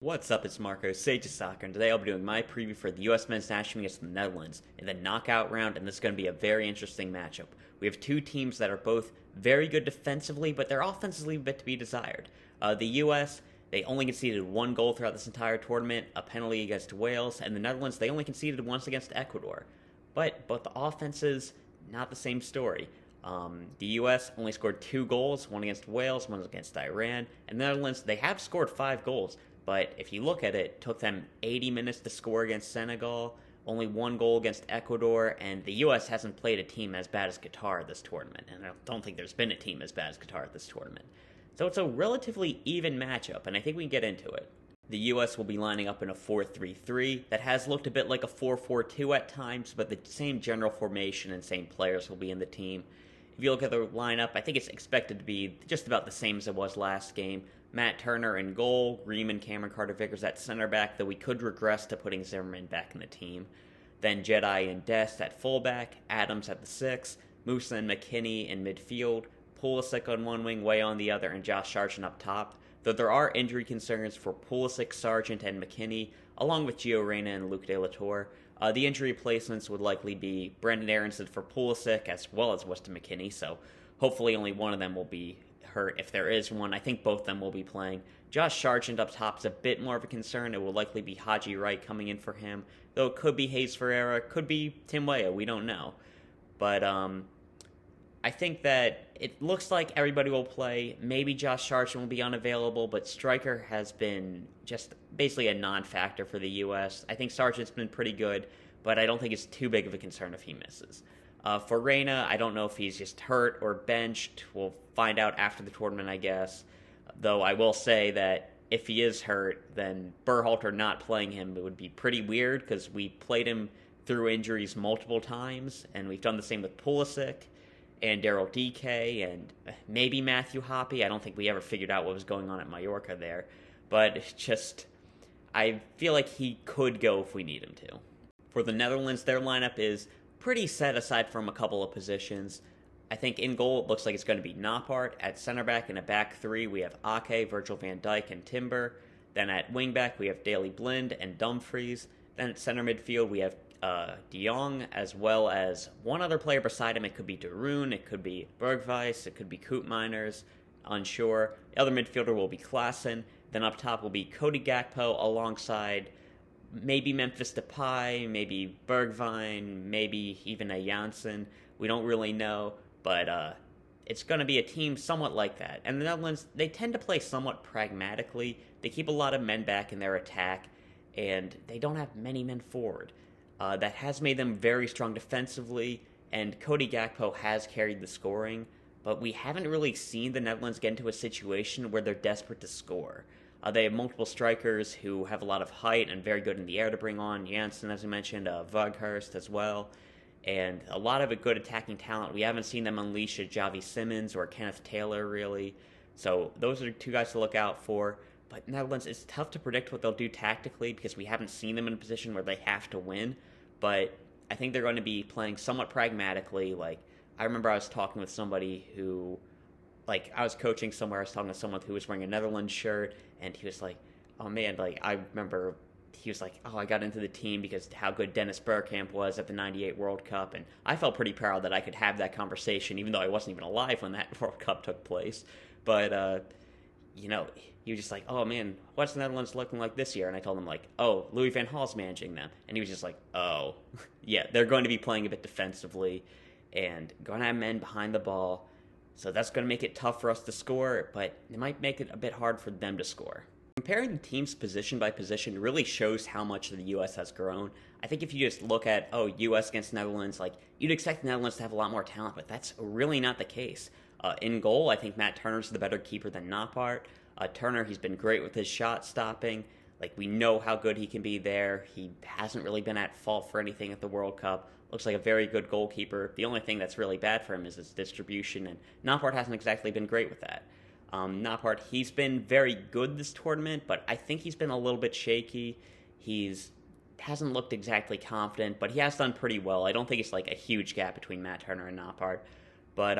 What's up, it's Marco, Sage of Soccer, and today I'll be doing my preview for the U.S. men's national team against the Netherlands in the knockout round, and this is going to be a very interesting matchup. We have two teams that are both very good defensively, but their offenses leave a bit to be desired. The U.S., they only conceded one goal throughout this entire tournament, a penalty against Wales, and the Netherlands, they only conceded once against Ecuador. But both the offenses, not the same story. The U.S. only scored 2 goals, one against Wales, one against Iran, and the Netherlands, they have scored 5 goals. But if you look at it, it took them 80 minutes to score against Senegal, only 1 goal against Ecuador, and the U.S. hasn't played a team as bad as Qatar this tournament, and I don't think there's been a team as bad as Qatar at this tournament. So it's a relatively even matchup, and I think we can get into it. The U.S. will be lining up in a 4-3-3 that has looked a bit like a 4-4-2 at times, but the same general formation and same players will be in the team. If you look at the lineup, I think it's expected to be just about the same as it was last game. Matt Turner in goal, Ream and Cameron Carter-Vickers at center back, though we could regress to putting Zimmerman back in the team. Then Jedi and Dest at fullback, Adams at the 6, Musa and McKinney in midfield, Pulisic on one wing, Way on the other, and Josh Sargent up top. Though there are injury concerns for Pulisic, Sargent, and McKinney, along with Gio Reyna and Luke De La Torre. The injury replacements would likely be Brendan Aronson for Pulisic as well as Weston McKinney, so hopefully only one of them will be hurt. If there is one, I think both of them will be playing. Josh Sargent up top is a bit more of a concern. It will likely be Haji Wright coming in for him, though it could be Hayes Ferreira, could be Tim Weah, we don't know. But I think that it looks like everybody will play. Maybe Josh Sargent will be unavailable, but striker has been just basically a non-factor for the U.S. I think Sargent's been pretty good, but I don't think it's too big of a concern if he misses. For Reyna, I don't know if he's just hurt or benched. We'll find out after the tournament, I guess. Though I will say that if he is hurt, then Berhalter not playing him, it would be pretty weird because we played him through injuries multiple times, and we've done the same with Pulisic and Daryl DK and maybe Matthew Hoppe. I don't think we ever figured out what was going on at Mallorca there. But it's just, I feel like he could go if we need him to. For the Netherlands, their lineup is pretty set aside from a couple of positions. I think in goal, it looks like it's going to be Noppert. At center back in a back 3, we have Ake, Virgil van Dijk, and Timber. Then at wing back, we have Daley Blind and Dumfries. Then at center midfield, we have De Jong, as well as one other player beside him. It could be De Roon, it could be Bergwijs, it could be Koopmeiners, unsure. The other midfielder will be Klaassen. Then up top will be Cody Gakpo alongside maybe Memphis Depay, maybe Bergwijn, maybe even a Janssen. We don't really know, but it's going to be a team somewhat like that. And the Netherlands, they tend to play somewhat pragmatically. They keep a lot of men back in their attack, and they don't have many men forward. That has made them very strong defensively, and Cody Gakpo has carried the scoring, but we haven't really seen the Netherlands get into a situation where they're desperate to score. They have multiple strikers who have a lot of height and very good in the air to bring on. Janssen, as we mentioned, Weghorst as well, and a lot of good attacking talent. We haven't seen them unleash a Javi Simmons or Kenneth Taylor, really. So those are 2 guys to look out for. But Netherlands, it's tough to predict what they'll do tactically because we haven't seen them in a position where they have to win. But I think they're going to be playing somewhat pragmatically. Like, I remember I was talking with somebody who, like, I was coaching somewhere. I was talking to someone who was wearing a Netherlands shirt, and he was like, oh man, like, I remember he was like, oh, I got into the team because how good Dennis Bergkamp was at the 98 World Cup. And I felt pretty proud that I could have that conversation, even though I wasn't even alive when that World Cup took place. But, you know, he was just like, oh man, what's the Netherlands looking like this year? And I told him, like, oh, Louis van Gaal's managing them. And he was just like, oh, yeah, they're going to be playing a bit defensively and going to have men behind the ball. So that's going to make it tough for us to score, but it might make it a bit hard for them to score. Comparing the teams position by position really shows how much the U.S. has grown. I think if you just look at, U.S. against Netherlands, like, you'd expect the Netherlands to have a lot more talent, but that's really not the case. In goal, I think Matt Turner's the better keeper than Noppert. Turner, he's been great with his shot stopping. Like, we know how good he can be there. He hasn't really been at fault for anything at the World Cup. Looks like a very good goalkeeper. The only thing that's really bad for him is his distribution, and Noppert hasn't exactly been great with that. Noppert, he's been very good this tournament, but I think he's been a little bit shaky. Hasn't looked exactly confident, but he has done pretty well. I don't think it's like a huge gap between Matt Turner and Noppert. But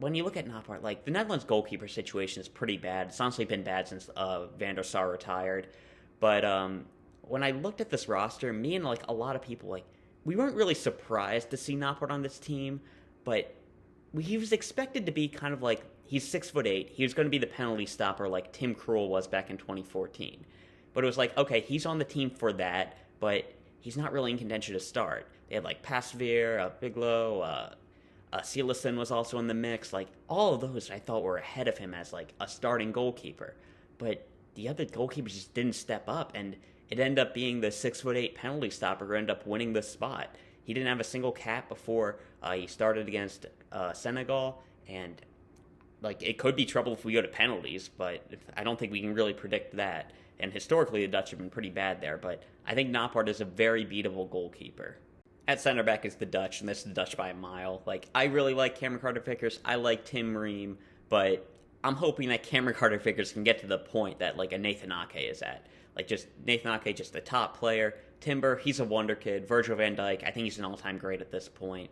when you look at Noppert, like the Netherlands goalkeeper situation is pretty bad. It's honestly been bad since Van der Sar retired. But when I looked at this roster, me and like a lot of people, like we weren't really surprised to see Noppert on this team, but he was expected to be kind of like he's 6'8". He was going to be the penalty stopper like Tim Krul was back in 2014. But it was like, okay, he's on the team for that, but he's not really in contention to start. They had like Pasveer, Biglow, Silasson was also in the mix. Like all of those, I thought were ahead of him as like a starting goalkeeper. But the other goalkeepers just didn't step up, and it ended up being the 6'8" penalty stopper who ended up winning the spot. He didn't have a single cap before he started against Senegal, and like it could be trouble if we go to penalties, but I don't think we can really predict that. And historically, the Dutch have been pretty bad there, but I think Noppert is a very beatable goalkeeper. At center back is the Dutch, and this is the Dutch by a mile. Like, I really like Cameron Carter-Vickers. I like Tim Ream, but I'm hoping that Cameron Carter-Vickers can get to the point that, like, a Nathan Ake is at. Like, just Nathan Ake, just the top player. Timber, he's a wonder kid. Virgil van Dijk, I think he's an all-time great at this point.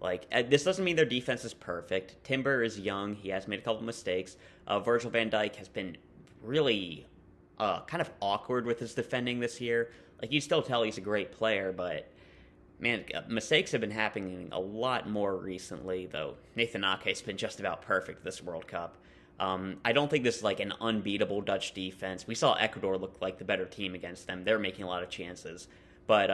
Like, this doesn't mean their defense is perfect. Timber is young. He has made a couple mistakes. Virgil van Dijk has been really kind of awkward with his defending this year. Like, you still tell he's a great player, but man, mistakes have been happening a lot more recently, though Nathan Ake's been just about perfect this World Cup. I don't think this is like an unbeatable Dutch defense. We saw Ecuador look like the better team against them. They're making a lot of chances. But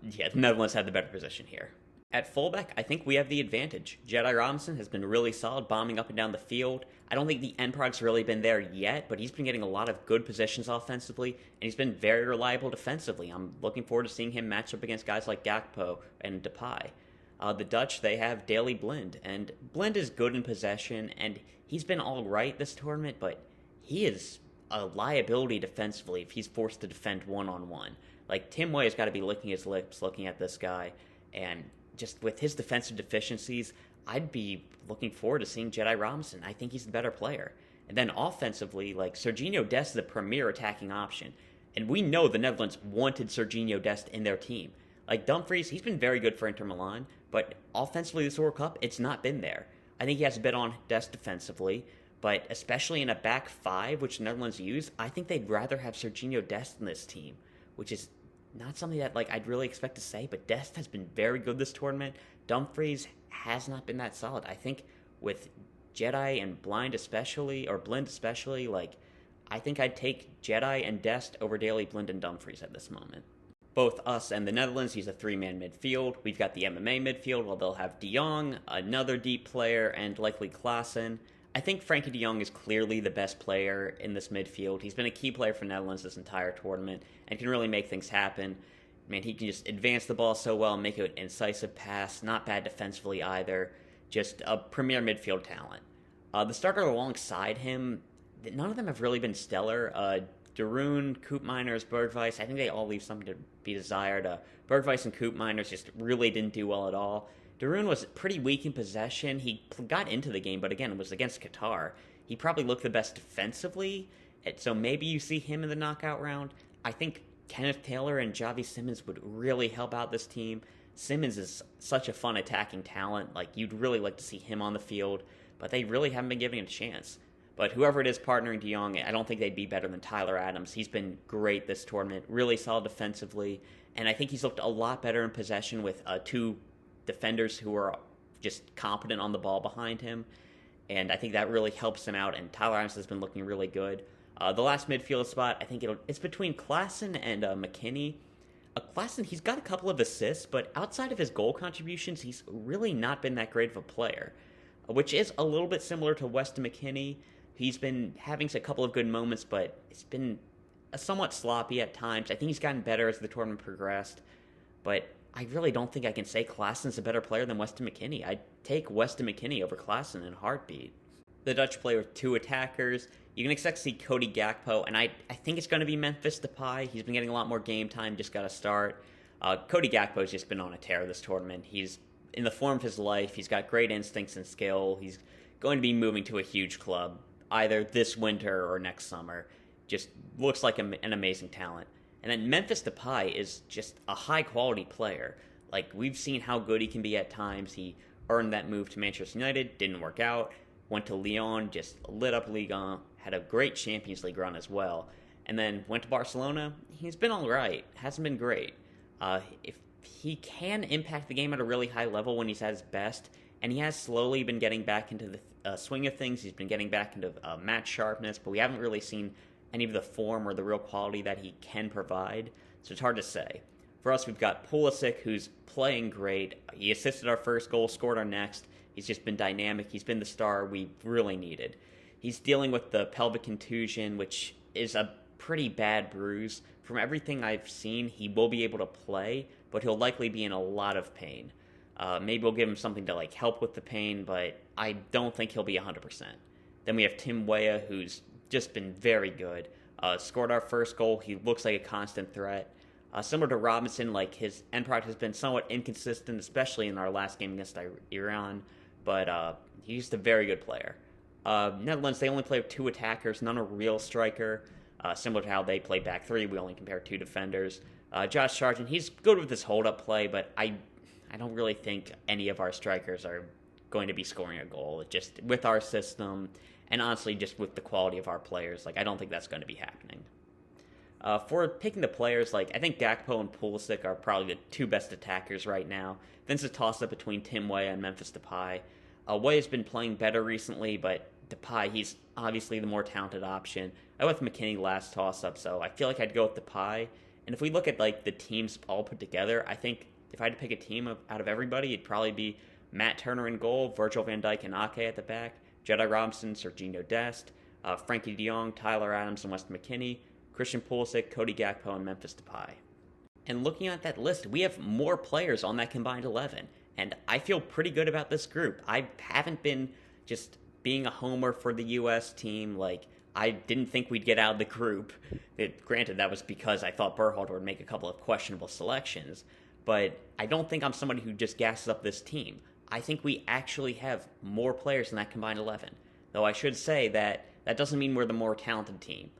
yeah, the Netherlands had the better position here. At fullback, I think we have the advantage. Jedi Robinson has been really solid, bombing up and down the field. I don't think the end product's really been there yet, but he's been getting a lot of good positions offensively, and he's been very reliable defensively. I'm looking forward to seeing him match up against guys like Gakpo and Depay. The Dutch, they have Daley Blind, and Blind is good in possession, and he's been all right this tournament, but he is a liability defensively if he's forced to defend one-on-one. Like, Tim Weah has got to be licking his lips looking at this guy, and just with his defensive deficiencies, I'd be looking forward to seeing Jedi Robinson. I think he's the better player. And then offensively, like, Serginho Dest is the premier attacking option. And we know the Netherlands wanted Serginho Dest in their team. Like, Dumfries, he's been very good for Inter Milan, but offensively this World Cup, it's not been there. I think he has a bit on Dest defensively, but especially in a back five, which the Netherlands use, I think they'd rather have Serginho Dest in this team, which is not something that like I'd really expect to say, but Dest has been very good this tournament. Dumfries has not been that solid. I think with Jedi and Blind especially, like I think I'd take Jedi and Dest over Daley Blind and Dumfries at this moment. Both us and the Netherlands use a three-man midfield. We've got the MMA midfield, where they'll have De Jong, another deep player, and likely Klaassen. I think Frankie de Jong is clearly the best player in this midfield. He's been a key player for Netherlands this entire tournament and can really make things happen. Man, he can just advance the ball so well and make it an incisive pass. Not bad defensively either. Just a premier midfield talent. The starter alongside him, none of them have really been stellar. De Roon, Koopmeiners, Bergwijs, I think they all leave something to be desired. Bergwijs and Koopmeiners just really didn't do well at all. De Roon was pretty weak in possession. He got into the game, but again, it was against Qatar. He probably looked the best defensively, so maybe you see him in the knockout round. I think Kenneth Taylor and Xavi Simons would really help out this team. Simons is such a fun attacking talent. Like, you'd really like to see him on the field, but they really haven't been giving him a chance. But whoever it is partnering De Jong, I don't think they'd be better than Tyler Adams. He's been great this tournament, really solid defensively, and I think he's looked a lot better in possession with two defenders who are just competent on the ball behind him, and I think that really helps him out, and Tyler Adams has been looking really good. The last midfield spot, I think it's between Klaassen and McKennie. Klaassen, he's got a couple of assists, but outside of his goal contributions, he's really not been that great of a player, which is a little bit similar to Weston McKennie. He's been having a couple of good moments, but it's been somewhat sloppy at times. I think he's gotten better as the tournament progressed, but I really don't think I can say Klaassen's a better player than Weston McKennie. I'd take Weston McKennie over Klaassen in a heartbeat. The Dutch play with two attackers. You can expect to see Cody Gakpo, and I think it's going to be Memphis Depay. He's been getting a lot more game time, just got to start. Cody Gakpo's just been on a tear this tournament. He's in the form of his life. He's got great instincts and skill. He's going to be moving to a huge club, either this winter or next summer. Just looks like an amazing talent. And then Memphis Depay is just a high-quality player. Like, we've seen how good he can be at times. He earned that move to Manchester United, didn't work out. went to Lyon, just lit up Ligue 1, had a great Champions League run as well, and then went to Barcelona. He's been all right, hasn't been great. If he can impact the game at a really high level when he's at his best, and he has slowly been getting back into the swing of things. He's been getting back into match sharpness, but we haven't really seen any of the form or the real quality that he can provide, so it's hard to say. For us, we've got Pulisic, who's playing great. He assisted our first goal, scored our next. He's just been dynamic. He's been the star we really needed. He's dealing with the pelvic contusion, which is a pretty bad bruise. From everything I've seen, he will be able to play, but he'll likely be in a lot of pain. Maybe we'll give him something to help with the pain, but I don't think he'll be 100%. Then we have Tim Weah, who's just been very good. Scored our first goal. He looks like a constant threat. Similar to Robinson, his end product has been somewhat inconsistent, especially in our last game against Iran, but he's just a very good player. Netherlands, they only play with 2 attackers, none a real striker. Similar to how they play back 3, we only compare 2 defenders. Josh Sargent, he's good with his hold-up play, but I don't really think any of our strikers are going to be scoring a goal. Just with our system, and honestly, just with the quality of our players, I don't think that's going to be happening. For picking the players, I think Gakpo and Pulisic are probably the 2 best attackers right now. Then it's a toss-up between Tim Weah and Memphis Depay. Weah's been playing better recently, but Depay, he's obviously the more talented option. I went with McKennie last toss-up, so I feel like I'd go with Depay. And if we look at the teams all put together, I think if I had to pick a team out of everybody, it'd probably be Matt Turner in goal, Virgil van Dijk and Ake at the back, Jedi Robinson, Serginho Dest, Frankie de Jong, Tyler Adams, and Weston McKennie, Christian Pulisic, Cody Gakpo, and Memphis Depay. And looking at that list, we have more players on that combined 11, and I feel pretty good about this group. I haven't been just being a homer for the U.S. team. I didn't think we'd get out of the group. Granted, that was because I thought Berhalter would make a couple of questionable selections, but I don't think I'm somebody who just gasses up this team. I think we actually have more players in that combined 11, though I should say that doesn't mean we're the more talented team.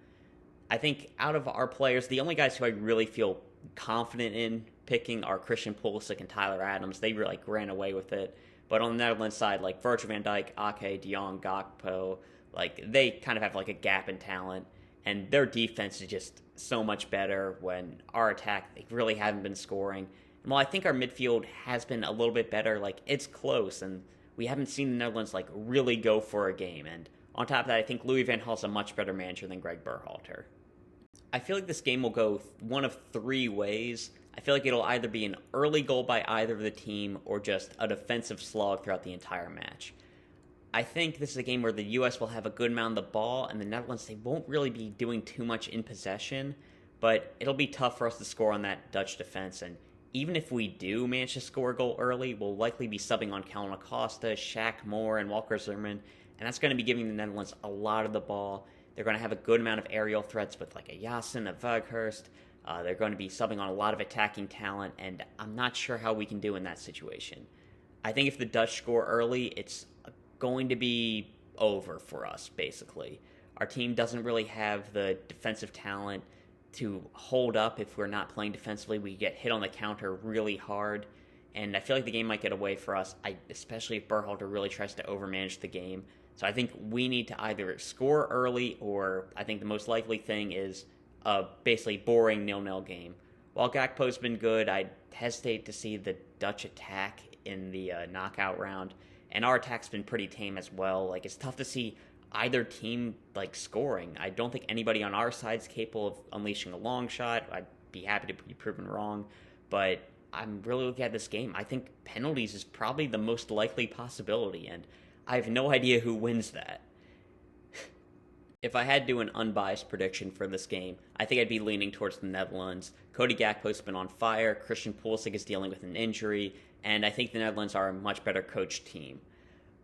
I think out of our players, the only guys who I really feel confident in picking are Christian Pulisic and Tyler Adams. They really ran away with it. But on the Netherlands side, Virgil van Dijk, Ake, de Jong, Gakpo, they kind of have a gap in talent. And their defense is just so much better when our attack, they really haven't been scoring. And while I think our midfield has been a little bit better, it's close. And we haven't seen the Netherlands, really go for a game. And on top of that, I think Louis van Gaal's a much better manager than Greg Berhalter. I feel like this game will go one of 3 ways. I feel like it'll either be an early goal by either of the team or just a defensive slog throughout the entire match. I think this is a game where the U.S. will have a good amount of the ball, and the Netherlands, they won't really be doing too much in possession, but it'll be tough for us to score on that Dutch defense, and even if we do manage to score a goal early, we'll likely be subbing on Kellen Acosta, Shaq Moore, and Walker Zimmerman, and that's going to be giving the Netherlands a lot of the ball. They're going to have a good amount of aerial threats with a Yasin, a Weghorst. They're going to be subbing on a lot of attacking talent, and I'm not sure how we can do in that situation. I think if the Dutch score early, it's going to be over for us, basically. Our team doesn't really have the defensive talent to hold up if we're not playing defensively. We get hit on the counter really hard, and I feel like the game might get away for us, especially if Berhalter really tries to overmanage the game. So I think we need to either score early, or I think the most likely thing is a basically boring 0-0 game. While Gakpo's been good, I'd hesitate to see the Dutch attack in the knockout round, and our attack's been pretty tame as well. It's tough to see either team scoring. I don't think anybody on our side's capable of unleashing a long shot. I'd be happy to be proven wrong, but I'm really looking at this game. I think penalties is probably the most likely possibility, and I have no idea who wins that. If I had to do an unbiased prediction for this game, I think I'd be leaning towards the Netherlands. Cody Gakpo's been on fire, Christian Pulisic is dealing with an injury, and I think the Netherlands are a much better coached team.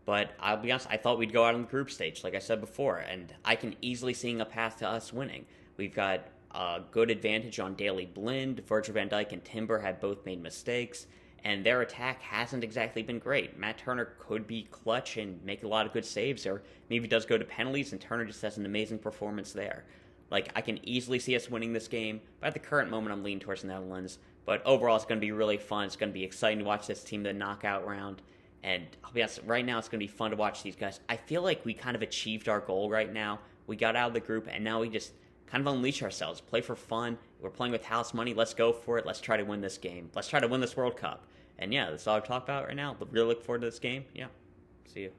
But I'll be honest, I thought we'd go out on the group stage, like I said before, and I can easily see a path to us winning. We've got a good advantage on Daley Blind. Virgil van Dijk and Timber have both made mistakes, and their attack hasn't exactly been great. Matt Turner could be clutch and make a lot of good saves, or maybe does go to penalties and Turner just has an amazing performance there. I can easily see us winning this game, but at the current moment I'm leaning towards the Netherlands. But overall it's going to be really fun. It's going to be exciting to watch this team in the knockout round. And I'll be honest, right now it's going to be fun to watch these guys. I feel like we kind of achieved our goal right now. We got out of the group, and now we just kind of unleash ourselves, play for fun. We're playing with house money. Let's go for it. Let's try to win this game. Let's try to win this World Cup. And yeah, that's all I've talked about right now. But really look forward to this game. Yeah. See you.